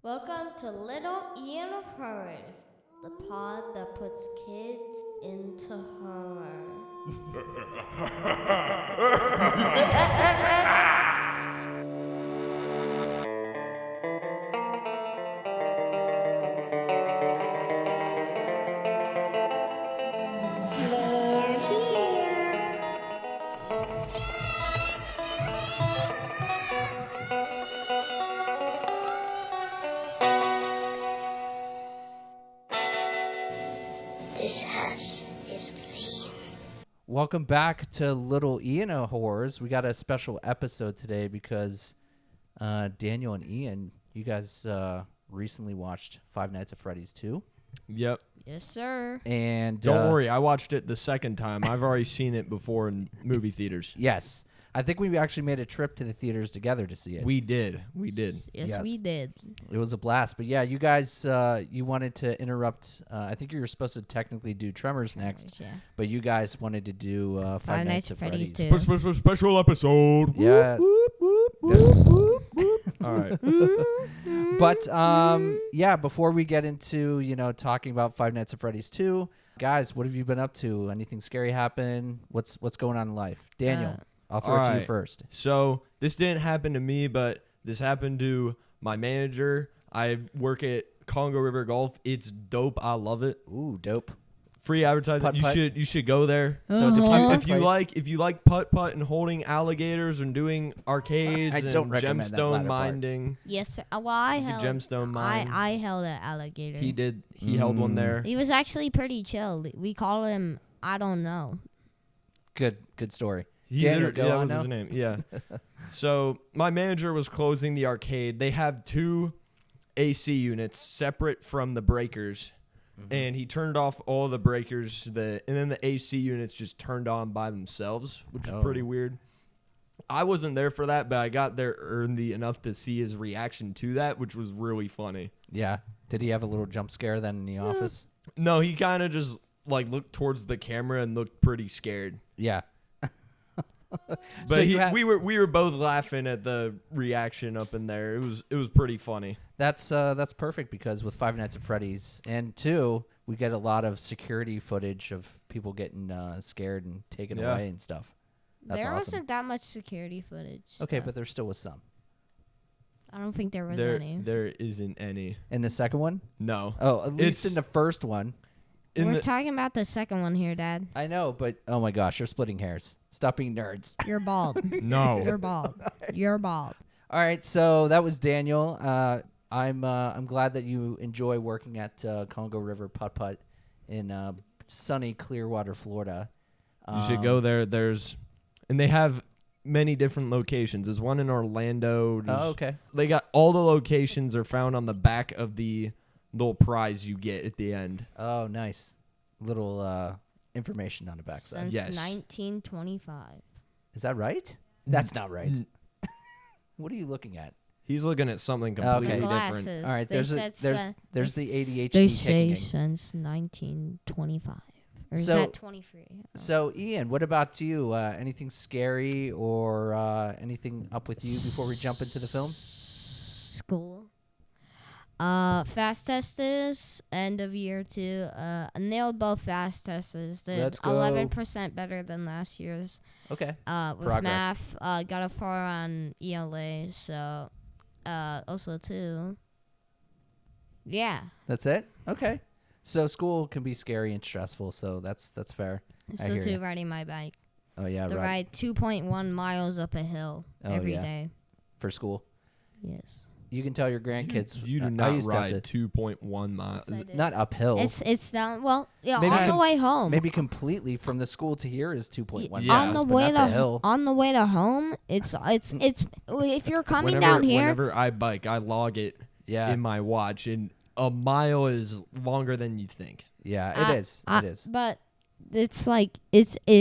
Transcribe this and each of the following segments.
Welcome to Little Ian of Horrors, the pod that puts kids into horror. Welcome back to Little Ian of Horrors. We got a special episode today because Daniel and Ian, you guys recently watched Five Nights at Freddy's 2. Yep. Yes, sir. And Don't worry, I watched it the second time. I've already seen it before in movie theaters. Yes. I think we actually made a trip to the theaters together to see it. We did. Yes, we did. It was a blast. But yeah, you guys, you wanted to interrupt. I think you were supposed to technically do Tremors next. Yeah. But you guys wanted to do Five Nights at Freddy's 2. Special episode. Yeah. All right. But yeah, before we get into, talking about Five Nights at Freddy's 2, guys, what have you been up to? Anything scary happen? What's going on in life? Daniel, I'll throw it to you first. So this didn't happen to me, but this happened to my manager. I work at Congo River Golf. It's dope. I love it. Ooh, dope. Free advertising. Putt-putt. You should go there. So it's a If you place. like putt putt and holding alligators and doing arcades I and don't recommend that gemstone latter part. minding. Yes, sir. Well, I held. Gemstone mine. I held an alligator. He did. He held one there. He was actually pretty chill. We call him. I don't know. Good story. He Daniel, literally- go yeah, that on was now. his name. Yeah. So my manager was closing the arcade. They have two AC units separate from the breakers, and he turned off all the breakers. And then the AC units just turned on by themselves, which is pretty weird. I wasn't there for that, but I got there early enough to see his reaction to that, which was really funny. Yeah. Did he have a little jump scare then in the office? No, he kind of just looked towards the camera and looked pretty scared. Yeah. But So you we were both laughing at the reaction up in there. It was pretty funny. That's perfect because with Five Nights at Freddy's and 2, we get a lot of security footage of people getting scared and taken Yeah. away and stuff. That's there awesome. wasn't that much security footage. Okay, stuff. but there still was some. I don't think there was There any. there isn't any. In the second one? No. Oh, at least It's- in the first one. We're talking about the second one here, Dad. I know, but oh my gosh, you're splitting hairs. Stop being nerds. You're bald. No. You're bald. You're bald. All right, so that was Daniel. I'm glad that you enjoy working at Congo River Putt Putt in sunny Clearwater, Florida. You should go there. And they have many different locations. There's one in Orlando. Oh, okay. They got all the locations are found on the back of the little prize you get at the end. Oh, nice. Little information on the backside. Since Yes. 1925. Is that right? That's not right. What are you looking at? He's looking at something completely Okay. different. Glasses. All right, They said there's the ADHD They kicking say in. since 1925. Or is So- that 23? Oh. So, Ian, what about you? Anything scary or anything up with you before we jump into the film? School. Fast tests, end of year 2. Nailed both fast tests. Did Let's go. 11% better than last year's. Okay. With Progress. math, got a 4 on ELA, so also 2. Yeah. That's it? Okay. So school can be scary and stressful, so that's fair. I So hear 2 ya. riding my bike. Oh, yeah, The right. ride 2.1 miles up a hill every yeah. day. For school. Yes. You can tell your grandkids. You do I not used to have ride 2.1 miles. Yes, I did. Not uphill. It's down. Well, yeah, Maybe on the com- way home. Maybe completely from the school to here is 2.1 Yeah. on miles, the but way not the to hill. on the way to home, it's if you're coming Whenever, down here, whenever I bike, I log it Yeah. in my watch, and a mile is longer than you think. Yeah, it is. It is. But it's like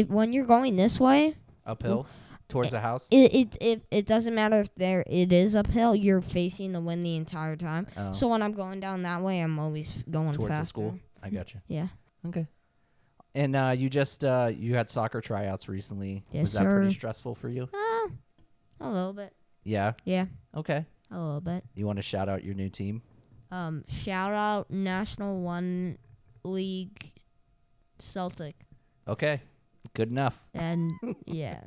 when you're going this way, Uphill towards the house. it doesn't matter if it is uphill. You're facing the wind the entire time. Oh, So when I'm going down that way, I'm always going towards faster. the school. I got you. Yeah. Okay. And you just you had soccer tryouts recently. Yes, Was that pretty sir. stressful for you? A little bit. Yeah. Yeah. Okay. A little bit. You want to shout out your new team? Shout out National One League Celtic. Okay, good enough. And yeah.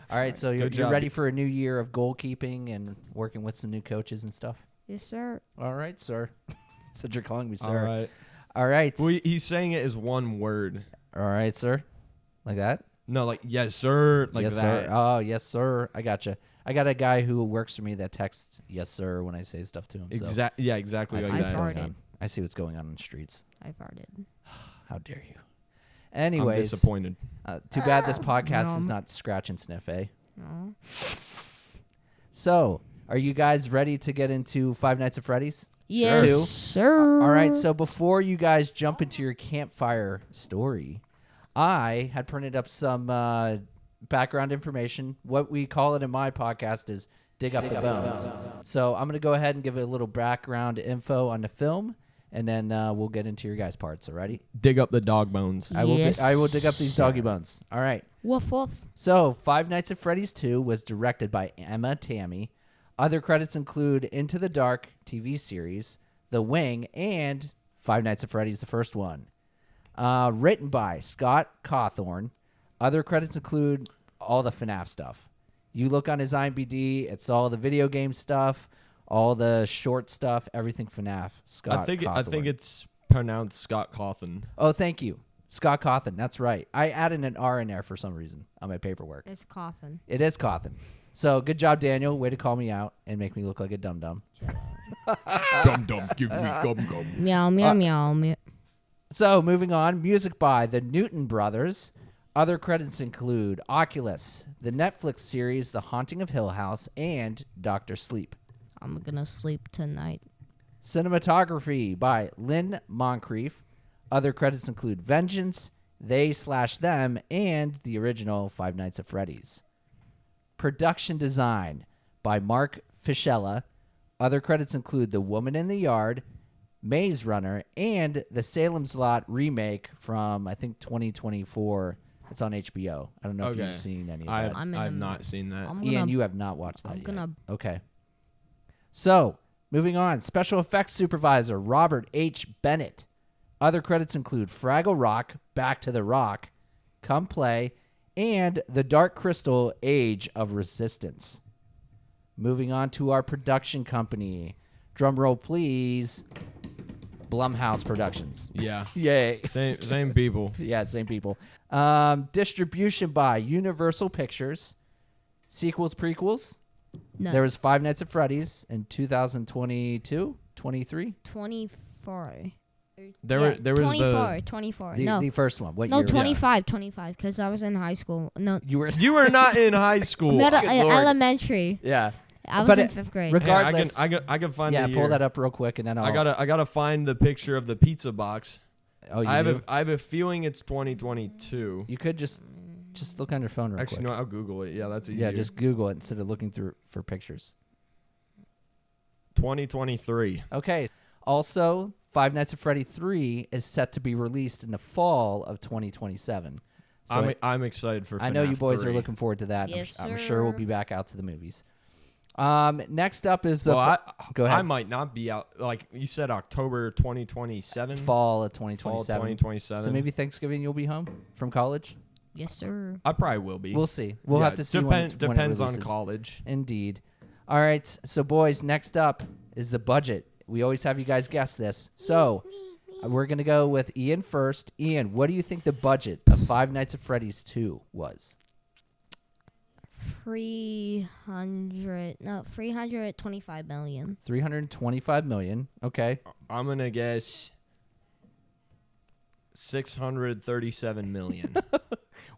All right, so you're job. ready for a new year of goalkeeping and working with some new coaches and stuff? Yes, sir. All right, sir. Said you're calling me sir. All right. All right. Well, he's saying it as one word. All right, sir. Like that? No, like yes, sir. Like yes, that. sir. Oh, yes, sir. I gotcha. I got a guy who works for me that texts yes, sir, when I say stuff to him. So Yeah, exactly. I see Like what's that. going farted. on. I see what's going on in the streets. I farted. How dare you? I'm Anyways, disappointed. too bad this podcast is Nom. not scratch and sniff, eh? No. So, are you guys ready to get into Five Nights at Freddy's? Yes, Two. sir. All right, so before you guys jump into your campfire story, I had printed up some background information. What we call it in my podcast is dig up the bones. So I'm going to go ahead and give it a little background info on the film, and then we'll get into your guys' parts. Alrighty? Dig up the dog bones. I will. Yes, I will dig up these doggy sir. bones. All right. Woof woof. So, Five Nights at Freddy's 2 was directed by Emma Tammy. Other credits include Into the Dark TV series, The Wing, and Five Nights at Freddy's, the first one. Written by Scott Cawthorn. Other credits include all the FNAF stuff. You look on his IMDb, it's all the video game stuff, all the short stuff, everything FNAF. Scott I think Cawthorn. it's pronounced Scott Cawthon. Oh, thank you. Scott Cawthon, that's right. I added an R in there for some reason on my paperwork. It's coffin. It is Cawthon. So, good job, Daniel. Way to call me out and make me look like a dum-dum. Dum dum, give me gum gum. Meow meow meow meow. So, moving on, music by the Newton Brothers. Other credits include Oculus, the Netflix series The Haunting of Hill House, and Dr. Sleep. I'm gonna sleep tonight. Cinematography by Lynn Moncrief. Other credits include Vengeance, They/Them, and the original Five Nights at Freddy's. Production design by Mark Fischella. Other credits include The Woman in the Yard, Maze Runner, and the Salem's Lot remake from, I think, 2024. It's on HBO. I don't know if Okay. you've seen any of I that. I'm in have the- not seen that. I'm Ian, gonna. you have not watched that I'm yet. gonna. Okay. So, moving on. Special effects supervisor Robert H. Bennett. Other credits include Fraggle Rock, Back to the Rock, Come Play, and The Dark Crystal Age of Resistance. Moving on to our production company. Drum roll, please. Blumhouse Productions. Yeah. Yay. Same people. Yeah, same people. Distribution by Universal Pictures. Sequels, prequels. No. There was Five Nights at Freddy's in 2022, 23. 24. There Yeah, was 24. 24. No. The first one. What No, year? 25. 25. Because I was in high school. No. You were. You were not in high school. Middle, Good Lord. elementary. Yeah. I was But in it- 5th grade. reg- Here, regardless- I can find Yeah, the pull year. that up real quick, and then I gotta find the picture of the pizza box. Oh, you I do? have a feeling it's 2022. You could just look on your phone real Actually, quick. no, I'll Google it. Yeah, that's easier. Yeah, just Google it instead of looking through for pictures. 2023. Okay. Also, Five Nights at Freddy 3 is set to be released in the fall of 2027. So I'm excited for. I know you FNAF boys 3. are looking forward to that. Yes, I'm sure we'll sir. be back out to the movies. Next up is the Well, go ahead. I might not be out. Like you said, October 2027. fall of Fall 2027. 2027. So maybe Thanksgiving you'll be home from college. Yes, sir. I probably will be. We'll see. We'll Yeah, have to see when it depends on releases. college. Indeed. All right. So boys, next up is the budget. We always have you guys guess this. So we're gonna go with Ian first. Ian, what do you think the budget of Five Nights at Freddy's 2 was? 325 million. 325 million. Okay. I'm gonna guess 637 million.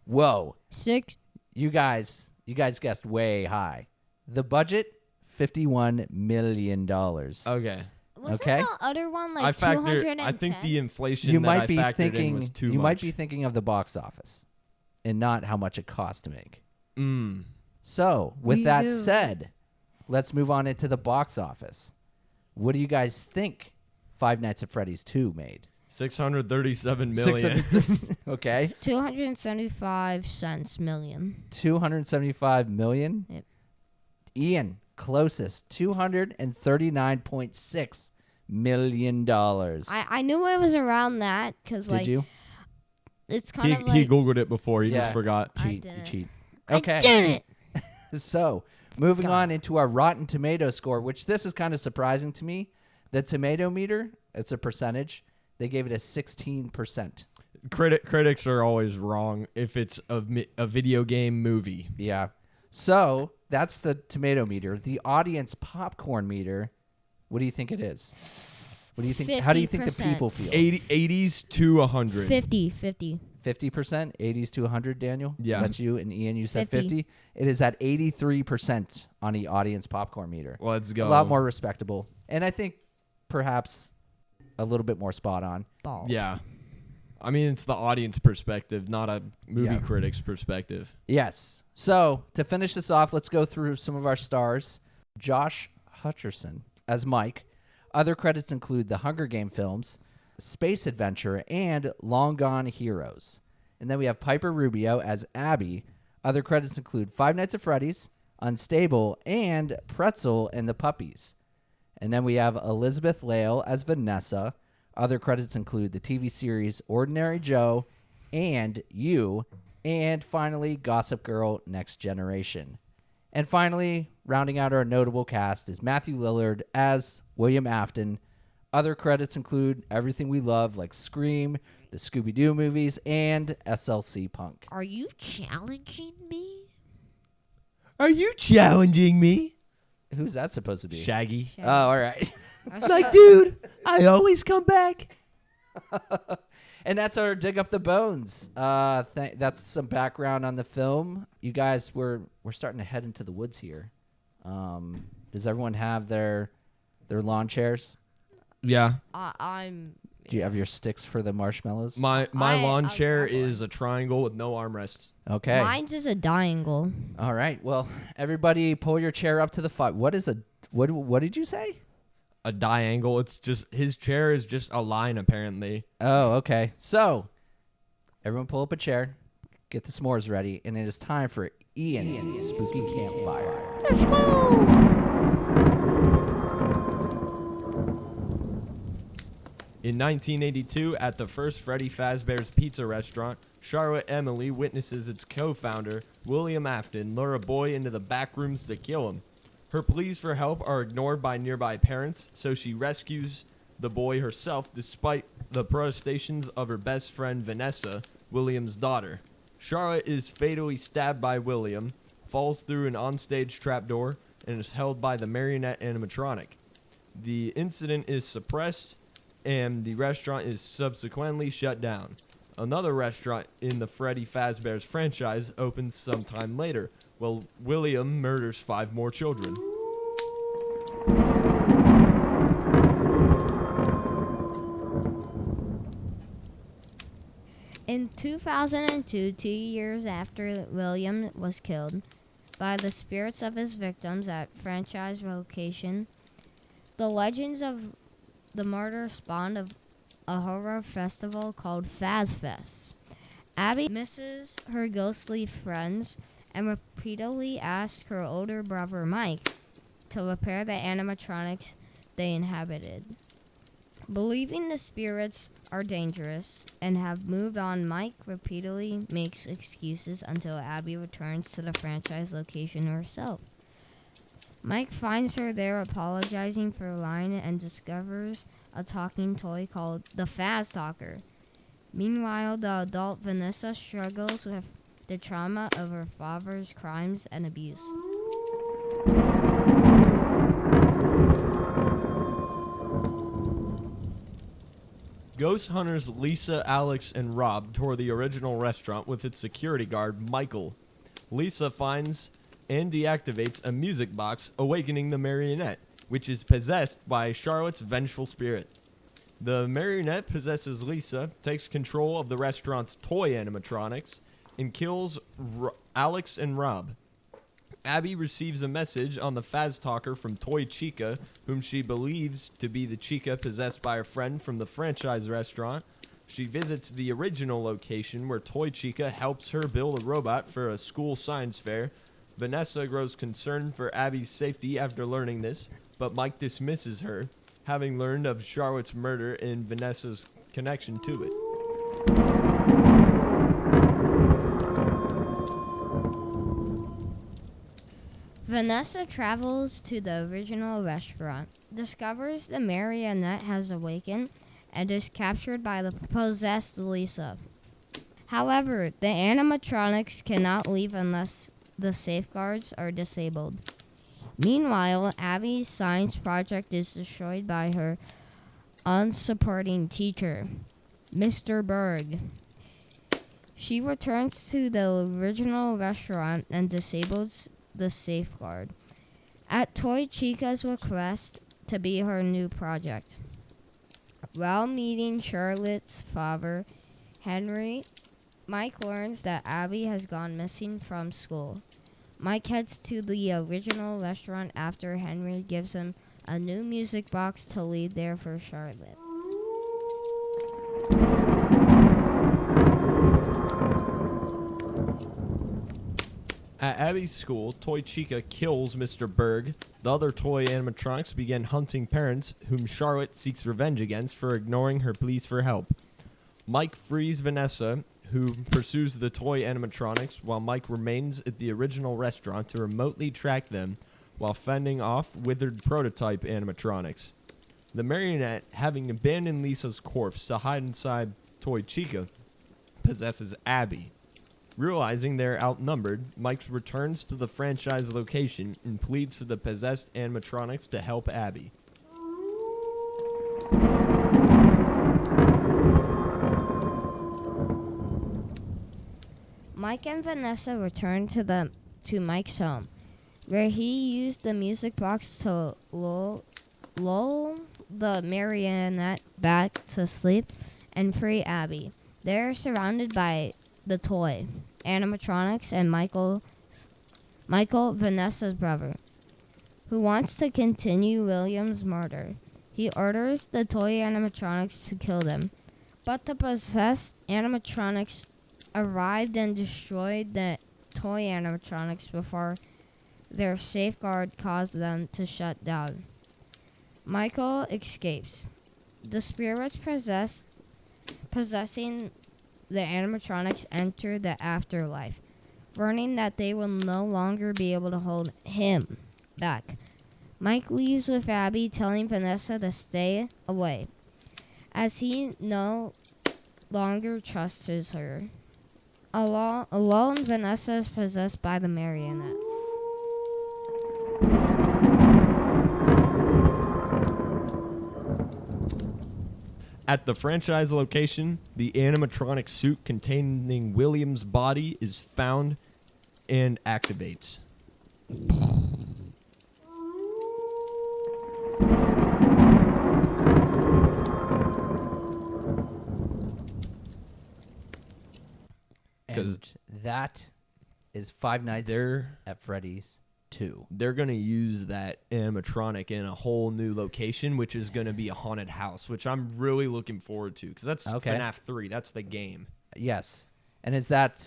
Whoa. 6. You guys guessed way high. The budget, $51 million. Okay. Wasn't Okay. the other one like I 210? think the inflation You that might I be factored in thinking was too you much. might be thinking of the box office and not how much it cost to make. Mm. So, with We that knew. said, let's move on into the box office. What do you guys think Five Nights at Freddy's 2 made? 637 million. 600 okay. 275 cents million. 275 million? Yep. Ian, Closest, $239.6 million. I knew it was around that because Did like you? it's kind of He like Googled it before. He Yeah. just forgot. I Cheat. You didn't. cheat. I Okay. did it. So, moving God. on into our Rotten Tomato score, which this is kind of surprising to me. The tomato meter, it's a percentage. They gave it a 16%. Critics are always wrong if it's a video game movie. Yeah. So, that's the tomato meter. The audience popcorn meter, what do you think it is? What do you think? How do you think the 50%. people feel? 80s to 100. 50. 50%, 80s to 100, Daniel? Yeah. That's you. And Ian, you said 50. 50. It is at 83% on the audience popcorn meter. Let's go. A lot more respectable. And I think perhaps a little bit more spot on. Ball. Yeah. I mean, it's the audience perspective, not a movie Yeah. critic's perspective. Yes. So to finish this off, let's go through some of our stars. Josh Hutcherson as Mike. Other credits include the Hunger Game films, Space Adventure, and Long Gone Heroes. And then we have Piper Rubio as Abby. Other credits include Five Nights at Freddy's, Unstable, and Pretzel and the Puppies. And then we have Elizabeth Lale as Vanessa. Other credits include the TV series Ordinary Joe and You. And finally, Gossip Girl Next Generation. And finally, rounding out our notable cast is Matthew Lillard as William Afton. Other credits include Everything We Love, like Scream, the Scooby-Doo movies, and SLC Punk. Are you challenging me? Are you challenging me? Who's that supposed to be? Shaggy. Oh, all right. Like, dude, I always come back. And that's our Dig Up the Bones. That's some background on the film. You guys, we're starting to head into the woods here. Does everyone have their lawn chairs? Yeah. I'm. Do you have your sticks for the marshmallows? My I- lawn I'll chair grab one. is a triangle with no armrests. Okay. Mine's is a diangle. All right. Well, everybody, pull your chair up to the fire. What did you say? A diangle. It's just his chair is just a line apparently. Oh, okay. So, everyone, pull up a chair, get the s'mores ready, and it is time for Ian's spooky campfire. Let's go. In 1982, at the first Freddy Fazbear's Pizza restaurant, Charlotte Emily witnesses its co-founder, William Afton, lure a boy into the back rooms to kill him. Her pleas for help are ignored by nearby parents, so she rescues the boy herself despite the protestations of her best friend Vanessa, William's daughter. Charlotte is fatally stabbed by William, falls through an onstage trapdoor, and is held by the marionette animatronic. The incident is suppressed, and the restaurant is subsequently shut down. Another restaurant in the Freddy Fazbear's franchise opens sometime later, while William murders 5 more children. In 2002, 2 years after William was killed by the spirits of his victims at franchise location, the legends of the murder spawned a horror festival called FazFest. Abby misses her ghostly friends and repeatedly asks her older brother Mike to repair the animatronics they inhabited. Believing the spirits are dangerous and have moved on, Mike repeatedly makes excuses until Abby returns to the franchise location herself. Mike finds her there apologizing for lying and discovers a talking toy called the Faz Talker. Meanwhile, the adult Vanessa struggles with the trauma of her father's crimes and abuse. Ghost hunters Lisa, Alex, and Rob tour the original restaurant with its security guard, Michael. Lisa finds and deactivates a music box, awakening the marionette, which is possessed by Charlotte's vengeful spirit. The marionette possesses Lisa, takes control of the restaurant's toy animatronics, and kills Alex and Rob. Abby receives a message on the Faz Talker from Toy Chica, whom she believes to be the Chica possessed by a friend from the franchise restaurant. She visits the original location where Toy Chica helps her build a robot for a school science fair. Vanessa grows concerned for Abby's safety after learning this, but Mike dismisses her, having learned of Charlotte's murder and Vanessa's connection to it. Vanessa travels to the original restaurant, discovers the marionette has awakened, and is captured by the possessed Lisa. However, the animatronics cannot leave unless the safeguards are disabled. Meanwhile, Abby's science project is destroyed by her unsupporting teacher, Mr. Berg. She returns to the original restaurant and disables the safeguard at Toy Chica's request to be her new project. While meeting Charlotte's father, Henry, Mike learns that Abby has gone missing from school. Mike heads to the original restaurant after Henry gives him a new music box to lead there for Charlotte. At Abby's school, Toy Chica kills Mr. Berg. The other toy animatronics begin hunting parents whom Charlotte seeks revenge against for ignoring her pleas for help. Mike frees Vanessa, who pursues the toy animatronics, while Mike remains at the original restaurant to remotely track them while fending off withered prototype animatronics. The marionette, having abandoned Lisa's corpse to hide inside Toy Chica, possesses Abby. Realizing they're outnumbered, Mike returns to the franchise location and pleads for the possessed animatronics to help Abby. Mike and Vanessa return to Mike's home, where he used the music box to lull the marionette back to sleep and free Abby. They're surrounded by the toy animatronics and Michael, Vanessa's brother, who wants to continue William's murder. He orders the toy animatronics to kill them, but the possessed animatronics arrived and destroyed the toy animatronics before their safeguard caused them to shut down. Michael escapes. The spirits possessing the animatronics enter the afterlife, warning that they will no longer be able to hold him back. Mike leaves with Abby, telling Vanessa to stay away, as he no longer trusts her. Alone, Vanessa is possessed by the marionette. At the franchise location, the animatronic suit containing William's body is found and activates. And that is Five Nights at Freddy's 2. They're going to use that animatronic in a whole new location, which is going to be a haunted house, which I'm really looking forward to, because that's FNAF 3. That's the game. Yes. And is that,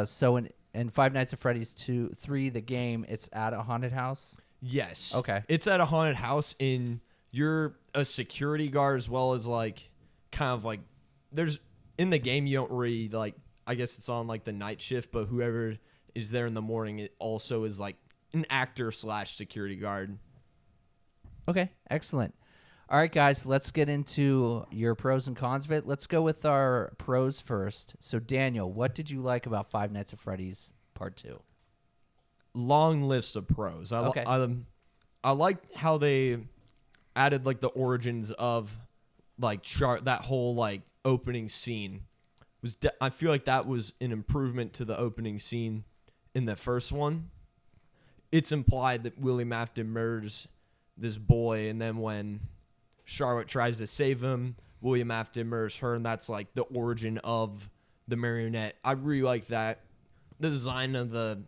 so in Five Nights at Freddy's 3, the game, it's at a haunted house? Yes. Okay. It's at a haunted house, and you're a security guard as well as, like, kind of like, there's, in the game, you don't really, like, I guess it's on, like, the night shift, but whoever is there in the morning, it also is, like, an actor / security guard. Okay, excellent. All right, guys, let's get into your pros and cons of it. Let's go with our pros first. So, Daniel, what did you like about Five Nights at Freddy's Part 2? Long list of pros. I liked how they added, like, the origins of, like, that whole, like, opening scene. I feel like that was an improvement to the opening scene in the first one. It's implied that William Afton murders this boy, and then when Charlotte tries to save him, William Afton murders her, and that's like the origin of the marionette. I really like that. The design of the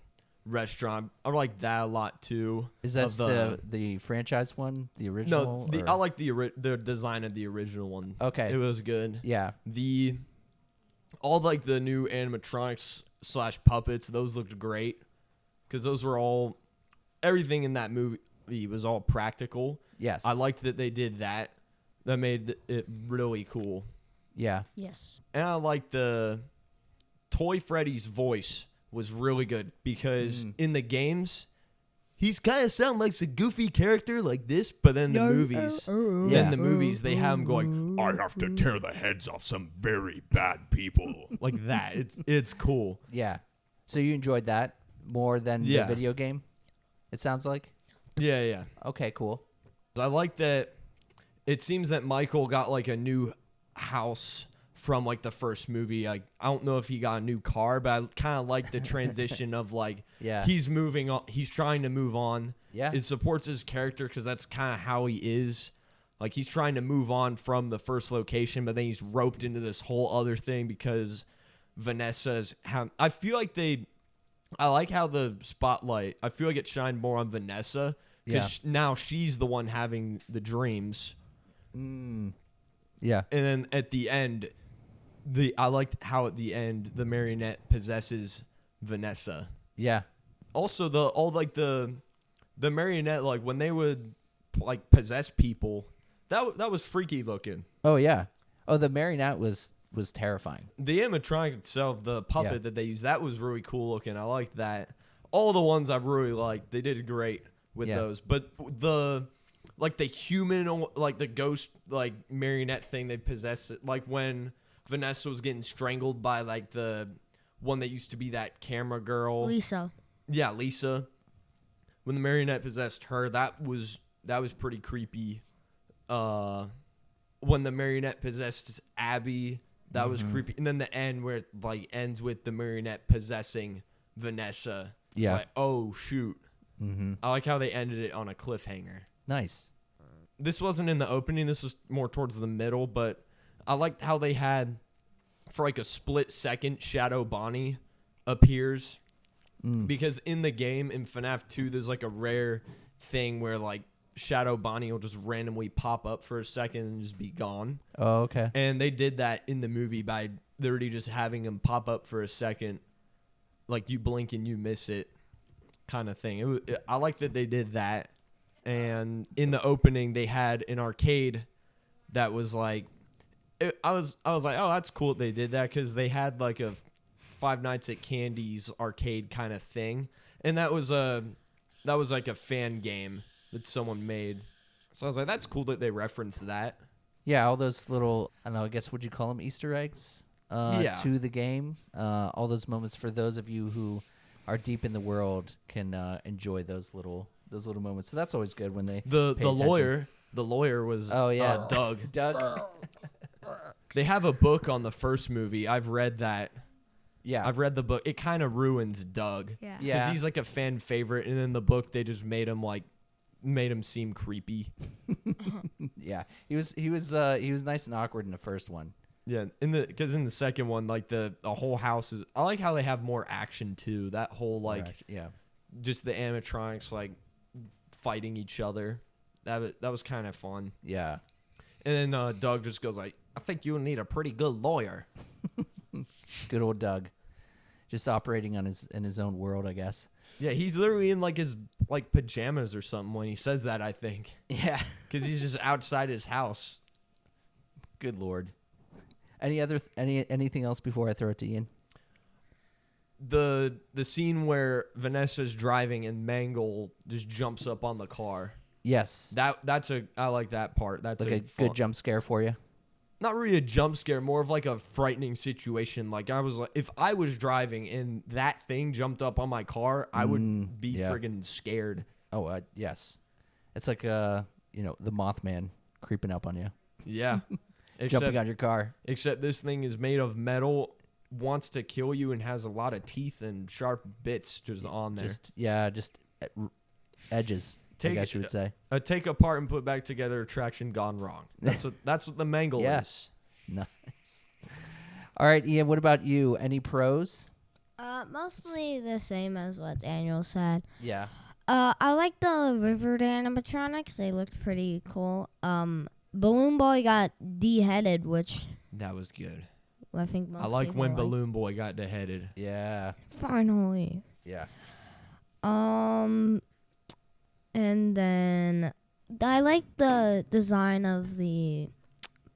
restaurant, I like that a lot too. Is that the franchise one, the original? No, I like the design of the original one. Okay, it was good. Yeah, all like the new animatronics / puppets, those looked great. because those were all, everything in that movie was all practical. Yes. I liked that they did that. That made it really cool. Yeah. Yes. And I like the Toy Freddy's voice was really good because in the games, he's kind of sound like a goofy character like this, but then the movies, they have him going, I have to tear the heads off some very bad people. Like that. It's cool. Yeah. So you enjoyed that more than the video game, it sounds like? Yeah. Okay, cool. I like that it seems that Michael got like a new house from like the first movie. Like, I don't know if he got a new car, but I kind of like the transition of like he's moving on. He's trying to move on. Yeah. It supports his character because that's kind of how he is. Like, he's trying to move on from the first location, but then he's roped into this whole other thing because Vanessa's. I feel like I like how the spotlight, I feel like it shined more on Vanessa because now she's the one having the dreams. Yeah. And then at the end, I liked how at the end the marionette possesses Vanessa. Yeah. Also, the marionette, like when they would like possess people, that was freaky looking. Oh yeah. Oh, the marionette was terrifying. The animatronic itself, the puppet that they used, that was really cool looking. I liked that. All the ones I really liked, they did great with those. But the human, like the ghost, like marionette thing they possess, like when Vanessa was getting strangled by like the one that used to be that camera girl, Lisa. Yeah, Lisa. When the marionette possessed her, that was pretty creepy. When the marionette possessed Abby, that was creepy. And then the end where it like ends with the marionette possessing Vanessa. Yeah. It's like, oh shoot. I like how they ended it on a cliffhanger. Nice. This wasn't in the opening. This was more towards the middle, but I liked how they had, for like a split second, Shadow Bonnie appears. Because in the game, in FNAF 2, there's like a rare thing where like Shadow Bonnie will just randomly pop up for a second and just be gone. Oh, okay. And they did that in the movie by literally just having him pop up for a second. Like you blink and you miss it kind of thing. I like that they did that. And in the opening, they had an arcade that was like, I was like, oh, that's cool that they did that because they had like a Five Nights at Candy's arcade kind of thing, and that was like a fan game that someone made. So I was like, that's cool that they referenced that. Yeah, all those little, I don't know, I guess would you call them Easter eggs to the game? All those moments for those of you who are deep in the world can enjoy those little moments. So that's always good when they the pay attention. lawyer was Doug. Doug. They have a book on the first movie. I've read that. Yeah. I've read the book. It kind of ruins Doug. Yeah. Because he's like a fan favorite, and in the book they just made him seem creepy. Yeah. He was nice and awkward in the first one. Yeah, because in the second one, like the whole house is. I like how they have more action too. That whole like, just the animatronics like fighting each other. That was kind of fun. Yeah. And then Doug just goes like, "I think you'll need a pretty good lawyer." Good old Doug, just operating in his own world, I guess. Yeah, he's literally in like his like pajamas or something when he says that. I think. Yeah, because he's just outside his house. Good Lord. Anything else before I throw it to Ian? The scene where Vanessa's driving and Mangle just jumps up on the car. Yes. I like that part. That's like a good jump scare for you. Not really a jump scare, more of like a frightening situation. Like I was like, if I was driving and that thing jumped up on my car, I would be friggin' scared. Oh, yes. It's like the Mothman creeping up on you. Yeah. Jumping on your car. Except this thing is made of metal, wants to kill you, and has a lot of teeth and sharp bits just on there. Just edges. I guess you would say. Take apart and put back together attraction gone wrong. That's what the Mangle is. Nice. All right, Ian, what about you? Any pros? Mostly the same as what Daniel said. Yeah. I like the river animatronics. They looked pretty cool. Balloon Boy got deheaded, which that was good. I think most I like people when Balloon Boy got deheaded. Yeah. Finally. Yeah. And then I like the design of the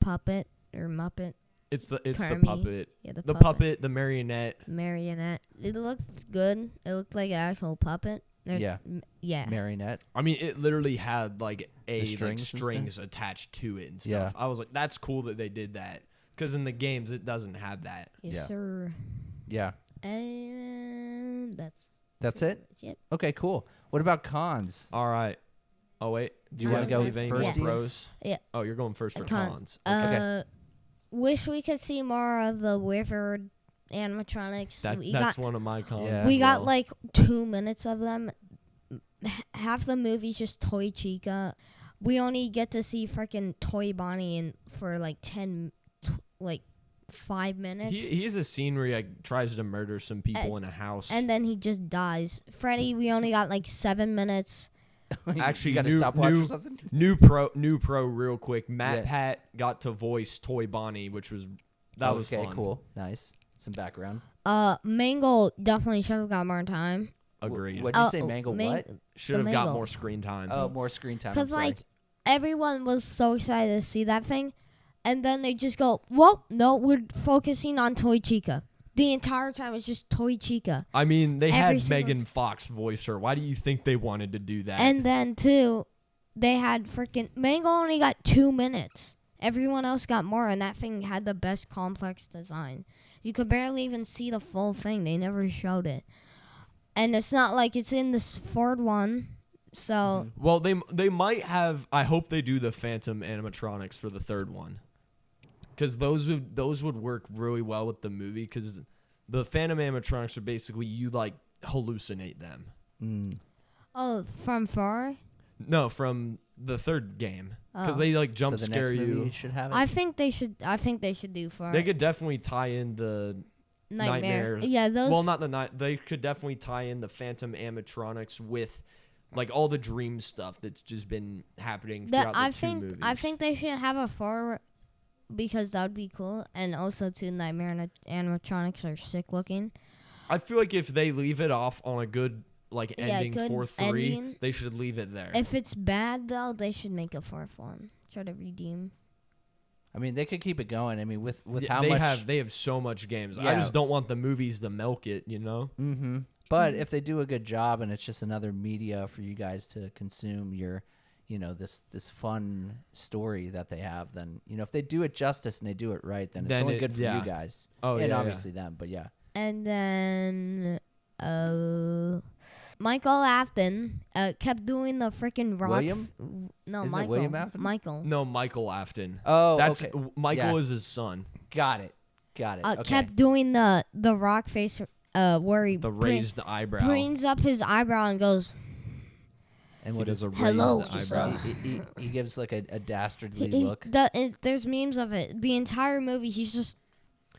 puppet or Muppet. It's the Kermit. puppet. Yeah, The puppet, the marionette. Marionette. It looked good. It looked like an actual puppet. Yeah. Yeah. Marionette. I mean, it literally had like strings and strings attached to it and stuff. Yeah. I was like, that's cool that they did that. Because in the games, it doesn't have that. Yes, Yeah. sir. Yeah. And That's it? Yep. Okay, cool. What about cons? All right. Oh, wait. Do you wanna go do you have any more first, Ian? pros? Yeah. Oh, you're going first for Cons. cons. Okay. Wish we could see more of the Wyvern animatronics. That's one of my cons. Yeah. as We got well. like 2 minutes of them. Half the movie's just Toy Chica. We only get to see freaking Toy Bonnie for like 5 minutes. He has a scene where he like, tries to murder some people in a house. And then he just dies. Freddy, we only got like 7 minutes. Actually, you got a new- stopwatch new- or something? New pro, real quick. Matt Yeah. Pat got to voice Toy Bonnie, which was was okay, fun. cool. Nice. Some background. Mangle definitely should have got more time. Agreed. What'd you say, Mangle? Man- What? Should the have got Mangle. more screen time. Oh, more screen time. I'm Because, sorry. like, everyone was so excited to see that thing. And then they just go, well, no, we're focusing on Toy Chica. The entire time it's just Toy Chica. I mean, they Every had single Megan Fox voice her. Why do you think they wanted to do that? And then, too, they had freaking... Mangle only got 2 minutes. Everyone else got more, and that thing had the best complex design. You could barely even see the full thing. They never showed it. And it's not like it's in this Ford one. So... Well, they might have. I hope they do the Phantom animatronics for the third one, because those would work really well with the movie. Because the Phantom animatronics are basically you like hallucinate them. Oh, from far? No, from the third game, because Oh. they like So jump the scare next movie you. should have it. I think they should do far. They could definitely tie in the Nightmare. Nightmare. Yeah, those... well, not the night. They could definitely tie in the Phantom animatronics with like all the dream stuff that's just been happening throughout the two movies. I think they should have a 4 because that would be cool. And also, too, Nightmare animatronics are sick looking. I feel like if they leave it off on a good like ending good for 3, ending. they should leave it there. If it's bad, though, they should make a 4th one. Try to redeem. I mean, they could keep it going. I mean, with Yeah, how they much have so much games. I Yeah. just don't want the movies to milk it, you know? Mm-hmm. But if they do a good job and it's just another media for you guys to consume your, this fun story that they have, then, if they do it justice and they do it right, then it's Then only it- good for yeah. you guys. Oh, and yeah, obviously them, but yeah. And then, Michael Afton kept doing the freaking rock. William? No, Isn't it Michael. William Afton? Michael. No, Michael Afton. Oh, That's okay. Michael Yeah. is his son. Got it. Okay. Kept doing the rock face where he The raised eyebrow. brings up his eyebrow and goes, And He what does is a raised Hello, eyebrow. sir. he gives like a dastardly he- look. there's memes of it. The entire movie, he's just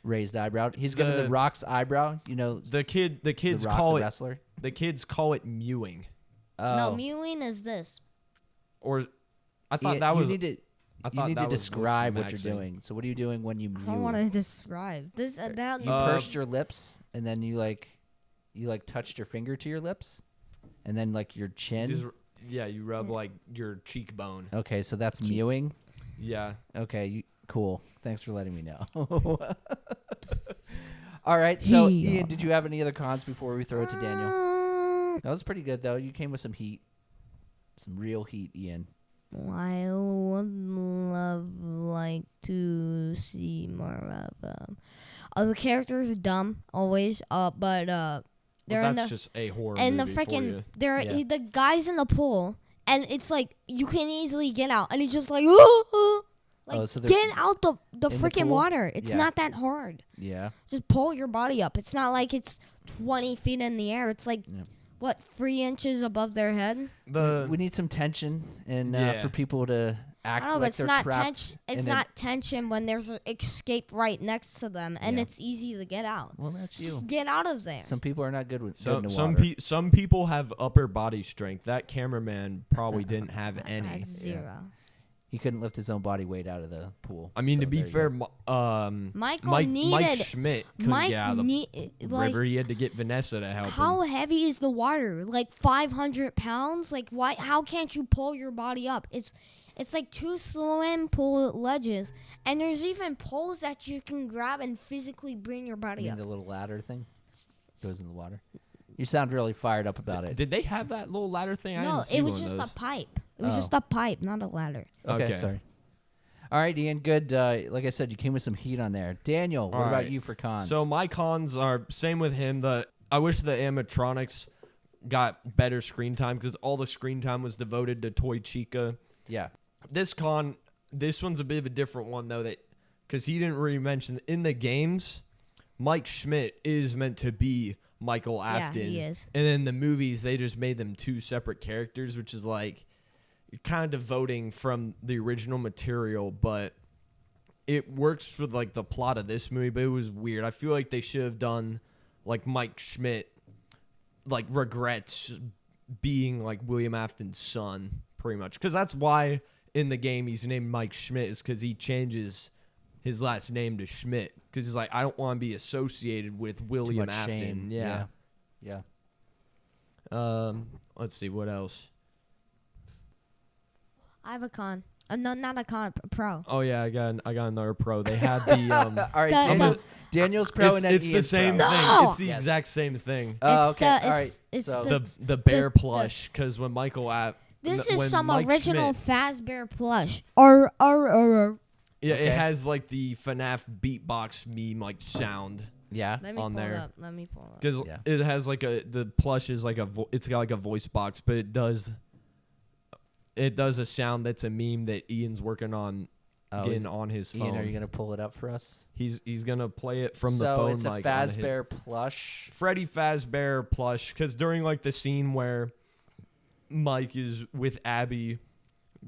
Raised eyebrow. He's giving the Rock's eyebrow, The kids the Rock, call the it wrestler. the kids call it mewing. no Oh. mewing is this. Or I thought Yeah, that was you need to I thought that was describe what voice you're maxing. doing. So what are you doing when you I don't want mew? to describe this. That You pursed your lips and then you touched your finger to your lips and then like your chin. You rub like your cheekbone. Okay, so that's mewing. Yeah. Okay, cool. Thanks for letting me know. All right, so Yeah. Ian, did you have any other cons before we throw it to Daniel? That was pretty good though. You came with some heat, some real heat, Ian. I would like to see more of them. The characters are dumb always. But they're Well, in that's the just a horror and the movie for freaking you. Yeah. the guys in the pool, and it's like you can easily get out, and he's just like, like so they're get out the in the freaking pool? water. It's Yeah. not that hard. Yeah. Just pull your body up. It's not like it's 20 feet in the air. It's like Yeah. what 3 inches above their head. We need some tension and Yeah. for people to I act don't know, but like it's they're not trapped. tension. It's in not tension when there's an escape right next to them, and Yeah. it's easy to get out. Well, that's you. Just get out of there. Some people are not good with good in the some water. some people have upper body strength. That cameraman probably didn't have I any. had 0. He couldn't lift his own body weight out of the pool. I mean, So to be there you fair, go. Mike needed. Schmidt couldn't get out of the river. He had to get Vanessa to help How him. heavy is the water? Like 500 pounds? Like why? How can't you pull your body up? It's like 2 swim pool ledges, and there's even poles that you can grab and physically bring your You body mean up. the little ladder thing goes in the water? You sound really fired up about it. Did they have that little ladder thing? I No, didn't see it was one of just those. a pipe. It was Oh. just a pipe, not a ladder. Okay, Okay. sorry. All right, Ian, good. Like I said, you came with some heat on there. Daniel, what All about right. you for cons? So my cons are same with him. I wish the animatronics got better screen time because all the screen time was devoted to Toy Chica. yeah. This one's a bit of a different one though, that because he didn't really mention in the games, Mike Schmidt is meant to be Michael Afton. Yeah, he is. And in the movies, they just made them 2 separate characters, which is like kind of devoting from the original material, but it works for like the plot of this movie. But it was weird. I feel like they should have done like Mike Schmidt like regrets being like William Afton's son, pretty much, because that's why in the game he's named Mike Schmidt, is because he changes his last name to Schmidt because he's like, I don't want to be associated with William much Afton. shame. Yeah. Let's see what else. I have a con. No, not a con, a pro. Oh yeah, I got another pro. They had the All right, The- Daniel's pro and then it's the Ian's same pro. thing. No! It's the Yes. exact same thing. Oh, It's okay. the- All it's- right. it's So The bear the- plush, because when Michael This when is some Mike original Schmidt- Fazbear plush. yeah, Okay. it has like the FNAF beatbox meme like sound yeah. Let me on pull there. it up. Let me pull it up. because Yeah. it has like the plush is like it's got like a voice box, but it does a sound that's a meme that Ian's working on getting on his phone. Ian, are you gonna pull it up for us? He's gonna play it from the So phone. it's a like, on his- Fazbear plush. Freddy Fazbear plush, because during like the scene where Mike is with Abby,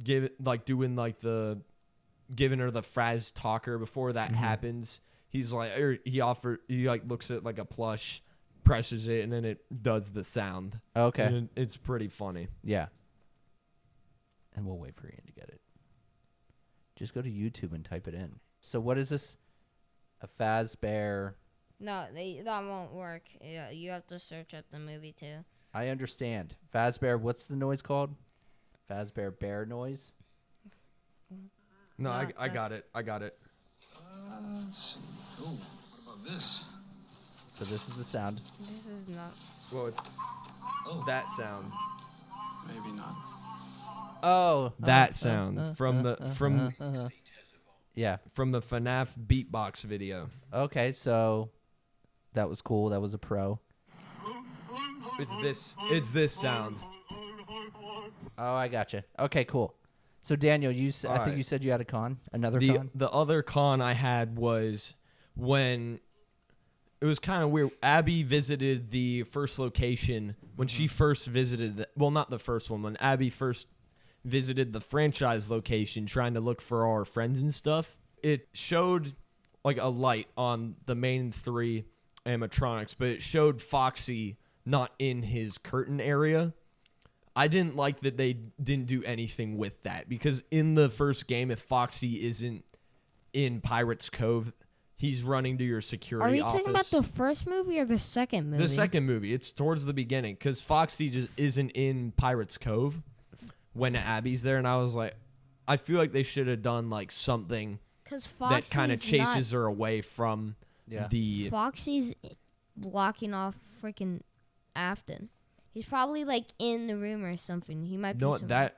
giving her the Fraz talker before that happens, he's like, he like looks at like a plush, presses it, and then it does the sound. Okay. And it's pretty funny. Yeah. And we'll wait for Ian to get it. Just go to YouTube and type it in. So what is this? A Fazbear. No, that won't work. Yeah, you have to search up the movie too. I understand. Fazbear, what's the noise called? Fazbear bear noise? No, No, I got it. I got it. Let's see. Oh, what about this? So this is the sound. This is not. Well, it's Oh, that sound. maybe not. Oh. That sound from the Yeah. from the FNAF beatbox video. Okay, so that was cool. That was a pro. It's this sound. Oh, I gotcha. Okay, cool. So Daniel, I think Alright. you said you had a con? Another The con? the other con I had was when it was kind of weird. Abby visited the first location when she first visited. Well, not the first one. When Abby first visited the franchise location, trying to look for our friends and stuff, it showed like a light on the main 3 animatronics, but it showed Foxy not in his curtain area. I didn't like that they didn't do anything with that, because in the first game, if Foxy isn't in Pirate's Cove, he's running to your security Are you office. talking about the first movie or the second movie? The second movie. It's towards the beginning, because Foxy just isn't in Pirate's Cove when Abby's there, and I was like, I feel like they should have done like something Because that kind of chases her away from Yeah. the. Foxy's blocking off freaking Afton. He's probably like in the room or something. He might be. No, somewhere.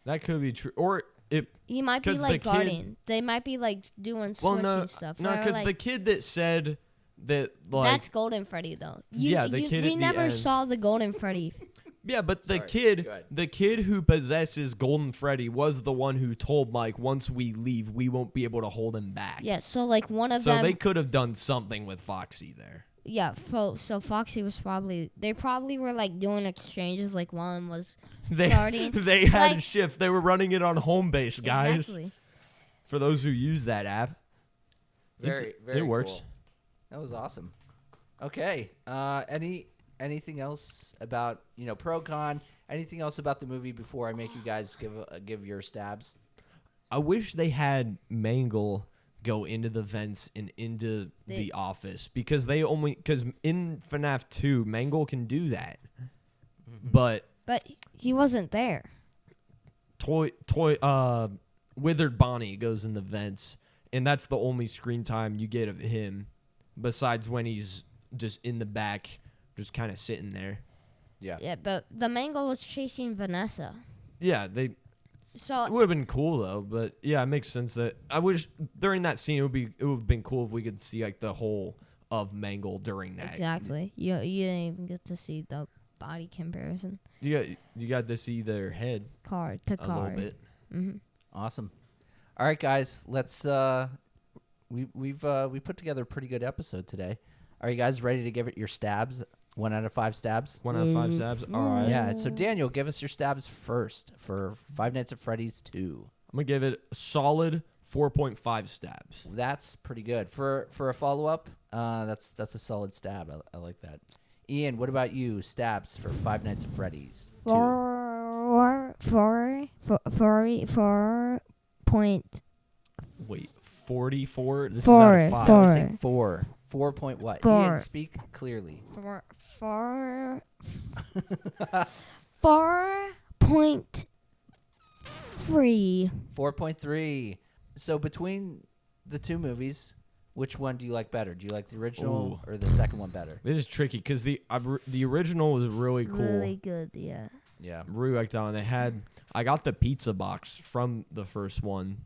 that could be true, or it. He might be 'cause like the kid- guarding. They might be like doing Well, switching no, stuff. no, Or, because like, the kid that said that like that's Golden Freddy though. Yeah, the kid We at the never end. saw the Golden Freddy. Yeah, but the Sorry, kid, go ahead. the kid who possesses Golden Freddy was the one who told Mike, once we leave, we won't be able to hold him back. Yeah, so like one of So them. they could have done something with Foxy there. Yeah, so Foxy was probably. They probably were like doing exchanges. Like one was They guarding. they had a Like- shift. They were running it on home base, guys. Exactly. For those who use that app, Very, very it works. cool. That was awesome. Okay. Anything else about pro con? Anything else about the movie before I make you guys give your stabs? I wish they had Mangle go into the vents and into the office because in FNAF 2, Mangle can do that. But he wasn't there. Withered Bonnie goes in the vents, and that's the only screen time you get of him, besides when he's just in the back, just kind of sitting there. Yeah. Yeah, but the Mangle was chasing Vanessa. Yeah, So it would have been cool though, but yeah, it makes sense that I wish during that scene it would have been cool if we could see like the whole of Mangle during that. exactly. You didn't even get to see the body comparison. You got to see their head Card to a card. little bit. Mm-hmm. Awesome. All right, guys. Let's. We put together a pretty good episode today. Are you guys ready to give it your stabs? 1 out of 5 stabs. 1 out of 5 stabs. All right. Yeah. So Daniel, give us your stabs first for Five Nights at Freddy's 2. I'm gonna give it a solid 4.5 stabs. That's pretty good for a follow up. That's a solid stab. I like that. Ian, what about you? Stabs for Five Nights at Freddy's 2. 4 point. Wait, 44. This Four, is out of 5. four. I was saying 4. 4 point what? 4. Ian, speak clearly. 4.3. 4.3. So between the two movies, which one do you like better? Do you like the original or the second one better? This is tricky because the original was really cool. Really good, yeah. Yeah. Really liked that one. I got the pizza box from the first one.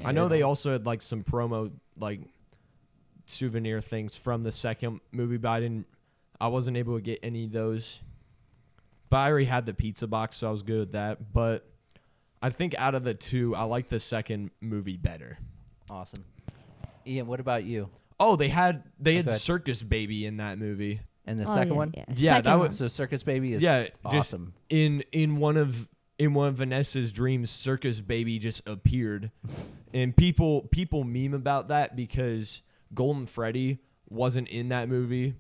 I know they also had like some promo like souvenir things from the second movie, but I wasn't able to get any of those. But I already had the pizza box, so I was good with that. But I think out of the two, I like the second movie better. Awesome. Ian, what about you? Oh, they had ahead. Circus Baby in that movie. And the second one? Yeah, Second that one. was So Circus Baby is just awesome. in one of Vanessa's dreams, Circus Baby just appeared, and people meme about that because Golden Freddy wasn't in that movie,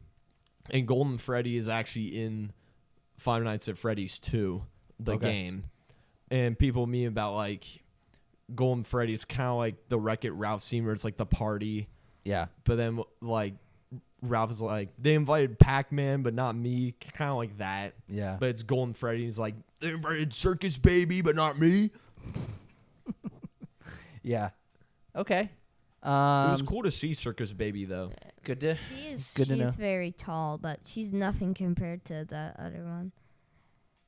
and Golden Freddy is actually in Five Nights at Freddy's 2, the game, and people meme about like Golden Freddy is kind of like the Wreck-It Ralph scene where it's like the party, Yeah. but then like Ralph is like, they invited Pac-Man, but not me, kind of like that. Yeah. But it's Golden Freddy. He's like, they invited Circus Baby, but not me. Yeah. Okay. It was cool to see Circus Baby, though. Good to She's Good to know. very tall, but she's nothing compared to the other one.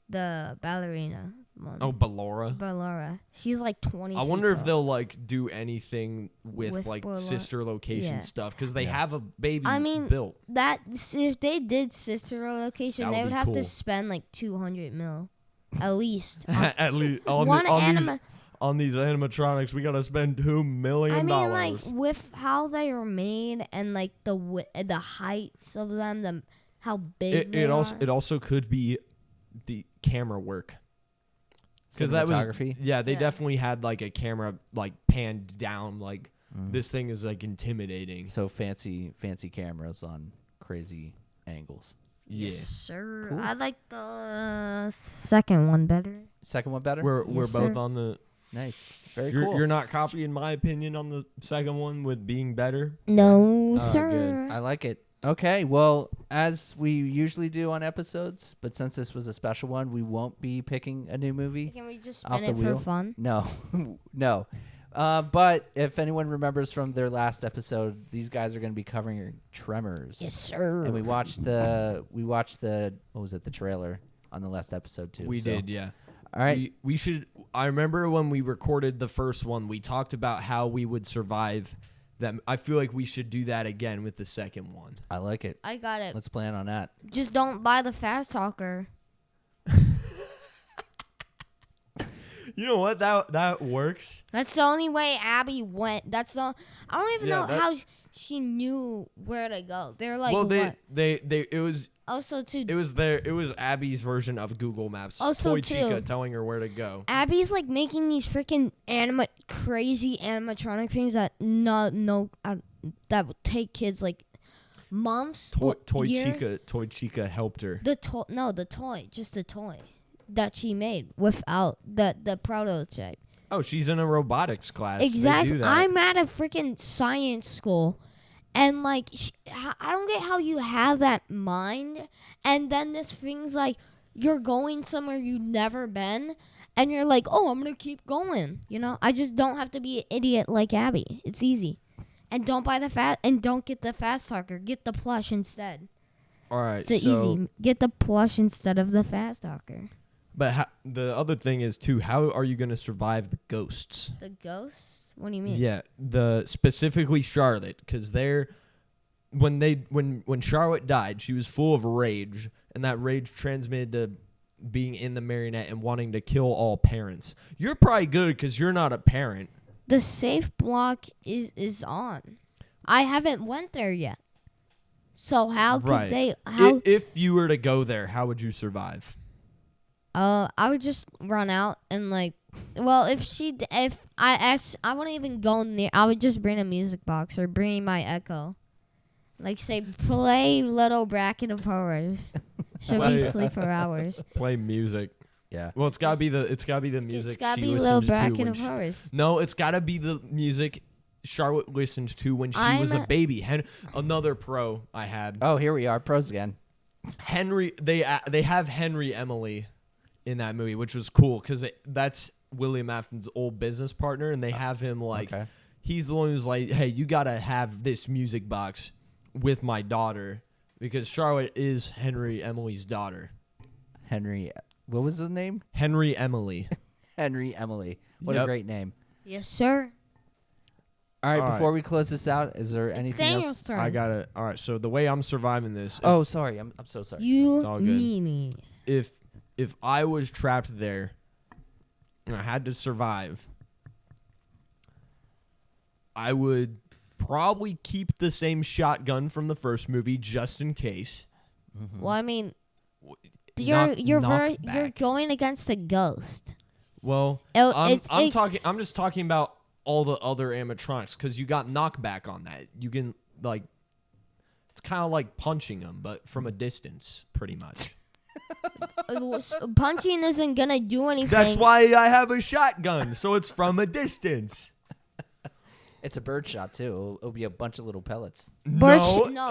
The ballerina one. Oh, Ballora. Ballora. She's like 20 I feet wonder if tall. they'll like do anything with like Ballora. sister location Yeah. stuff because they Yeah. have a baby I mean, built. that if they did sister location, That would they would be have cool. to spend like 200 mil, at least. At least One anima. on these animatronics, we gotta spend $2 million. I mean, like with how they are made and like the heights of them, how big they it are. also could be the camera work. Because that was, cinematography. yeah, they Yeah. definitely had like a camera like panned down, like this thing is like intimidating. So fancy cameras on crazy angles. Yeah, Yes, sir. Cool. I like the second one better. Second one better? we're Yes, both sir. on the. Nice. Very You're, cool. you're not copying my opinion on the second one with being better. No, Oh, sir. good. I like it. Okay, well, as we usually do on episodes, but since this was a special one, we won't be picking a new movie. Can we just Off spin the it wheel? for fun? No, no. But if anyone remembers from their last episode, these guys are going to be covering Tremors. Yes, sir. And we watched the what was it, the trailer on the last episode too. We so- did, yeah. All right. We should. I remember when we recorded the first one, we talked about how we would survive. That I feel like we should do that again with the second one. I like it. I got it. Let's plan on that. Just don't buy the fast talker. You know what? That works. That's the only way Abby went. That's the. I don't even Yeah, know that- how she knew where to go. They're like, Well, what? it was Also, too, it was Abby's version of Google Maps. Also, Toy too- Chica telling her where to go. Abby's like making these freaking crazy animatronic things that that would take kids like months. Toy year. Chica helped her. The toy, just the toy that she made without the prototype. Oh, she's in a robotics class. They Exactly. do that. I'm at a freaking science school, and like, I don't get how you have that mind, and then this thing's like, you're going somewhere you've never been, and you're like, oh, I'm gonna keep going. You know, I just don't have to be an idiot like Abby. It's easy, and don't buy don't get the fast talker. Get the plush instead. All right. It's easy. Get the plush instead of the fast talker. But the other thing is too, how are you going to survive the ghosts? The ghosts? What do you mean? Yeah, specifically Charlotte, because when Charlotte died, she was full of rage, and that rage transmitted to being in the marionette and wanting to kill all parents. You're probably good because you're not a parent. The safe block is on. I haven't went there yet. So how could they? How? If you were to go there, how would you survive? I would just run out and like. Well, if I wouldn't even go near. I would just bring a music box or bring my Echo. Like say, play Little Bracket of Horrors. She'll be asleep for hours. Play music. Yeah. Well, it's gotta be the music. It's gotta she be Little listened to Bracket when of Horrors. No, it's gotta be the music Charlotte listened to when she was a baby. Another pro I had. Oh, here we are, pros again. Henry, they have Henry Emily in that movie, which was cool because that's William Afton's old business partner, and they have him like he's the one who's like, hey, you gotta have this music box with my daughter because Charlotte is Henry Emily's daughter. Henry, what was the name? Henry Emily. Henry Emily. What a great name. Yes, sir. All right, All before right. we close this out, is there It's anything Daniel's else? turn. I got it. All right, so the way I'm surviving this. Oh, sorry. I'm so sorry. You It's all good. me. If I was trapped there and I had to survive, I would probably keep the same shotgun from the first movie just in case. Well, I mean, Knock you're back. going against a ghost. Well, I'm just talking about all the other animatronics because you got knockback on that. You can like, it's kind of like punching them, but from a distance, pretty much. Punching isn't gonna do anything. That's why I have a shotgun, so it's from a distance. It's a bird shot, too. It'll be a bunch of little pellets. No.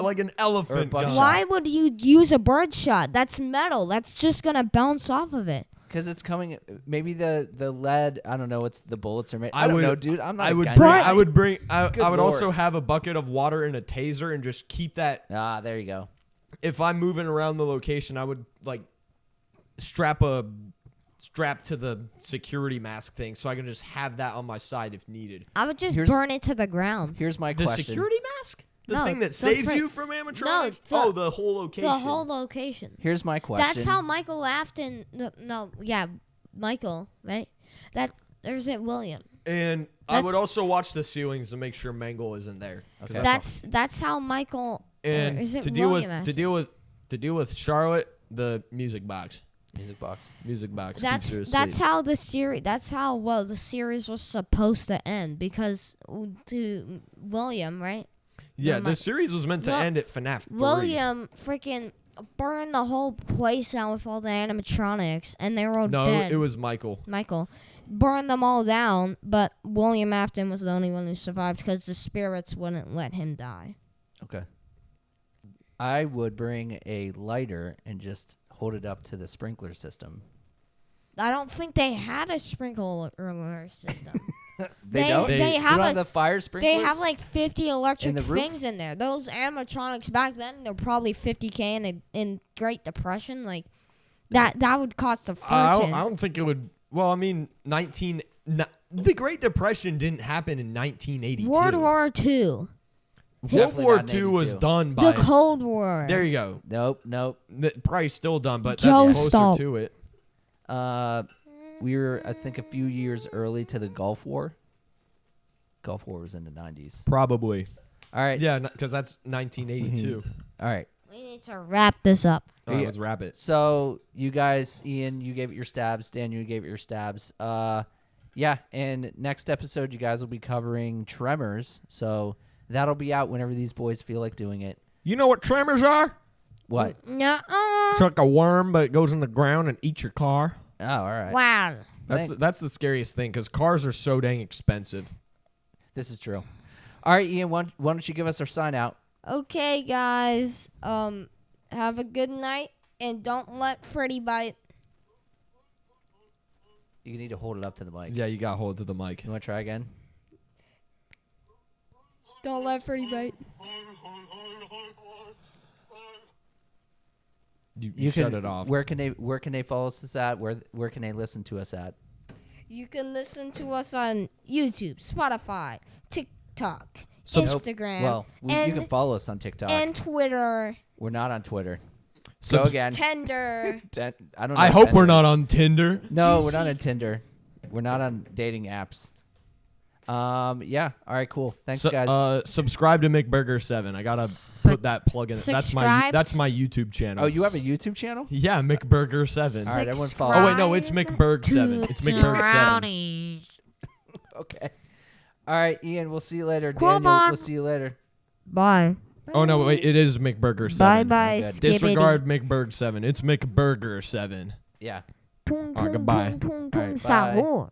Like an Or a elephant buckshot. gun. Why would you use a bird shot? That's metal. That's just gonna bounce off of it. Because it's coming, maybe the lead, I don't know, it's the bullets are made. I I don't would- know, dude. I'm not I a would guy. bring. But- I would bring. I Good would also Lord. have a bucket of water and a taser and just keep that. Ah, there you go. If I'm moving around the location, I would like strap to the security mask thing so I can just have that on my side if needed. I would just Here's- burn it to the ground. Here's my The question. security mask? The No, thing that the saves fri- you from animatronics? No, the whole location. The whole location. Here's my question. That's how Michael Afton. Michael, right? There's it, William. And I That's- would also watch the ceilings to make sure Mangle isn't there. 'cause Okay. That's how Michael. and is it to deal William with Afton? to deal with Charlotte, the music box. Music box. Music box. That's keeps her that's asleep. how the series. That's how the series was supposed to end because to William, right? Yeah, my- the series was meant to Well, end at FNAF 3. William freaking burned the whole place down with all the animatronics, and they were all No, dead. it was Michael. Michael burned them all down, but William Afton was the only one who survived because the spirits wouldn't let him die. Okay. I would bring a lighter and just hold it up to the sprinkler system. I don't think they had a sprinkler system. They don't? They They have don't a have the fire sprinklers? They have like 50 electric In the roof? things in there. Those animatronics back then, they're probably 50K in Great Depression. Like that would cost a fortune. I don't think it would. Well, I mean, the Great Depression didn't happen in 1982. World War II, World Definitely War not in II was 82. done by. the Cold War. There you go. Nope. Probably still done, but Joe that's closer Stahl. to it. We were, I think, a few years early to the Gulf War. Gulf War was in the 90s. Probably. All right. Yeah, because that's 1982. All right. We need to wrap this up. All right, Yeah. let's wrap it. So you guys, Ian, you gave it your stabs. Daniel, you gave it your stabs. Yeah, and next episode, you guys will be covering Tremors. So that'll be out whenever these boys feel like doing it. You know what tremors are? What? No. It's like a worm, but it goes in the ground and eats your car. Oh, all right. Wow. That's the scariest thing because cars are so dang expensive. This is true. All right, Ian, why don't you give us our sign out? Okay, guys. Have a good night and don't let Freddy bite. You need to hold it up to the mic. Yeah, you got to hold it to the mic. You want to try again? Don't let Freddy bite. You shut it off. Where can they follow us at? Where can they listen to us at? You can listen to us on YouTube, Spotify, TikTok, Instagram, Well, you can follow us on TikTok and Twitter. We're not on Twitter. So Go again. Tender. I don't know. I hope we're not on Tinder. No, we're not on Tinder. We're not on dating apps. Yeah. All right. Cool. Thanks, guys. Subscribe to McBurger7. I gotta put that plug in. That's my YouTube channel. Oh, you have a YouTube channel? Yeah, McBurger7. All right, everyone follow. Oh wait, no, it's McBurg7. It's McBurg7. Okay. All right, Ian. We'll see you later. Daniel, we'll see you later. Bye. Oh no, wait, it is McBurger7. Bye-bye, Okay. Disregard McBurg7. It's McBurger7. Yeah. Alright, goodbye. All right, bye.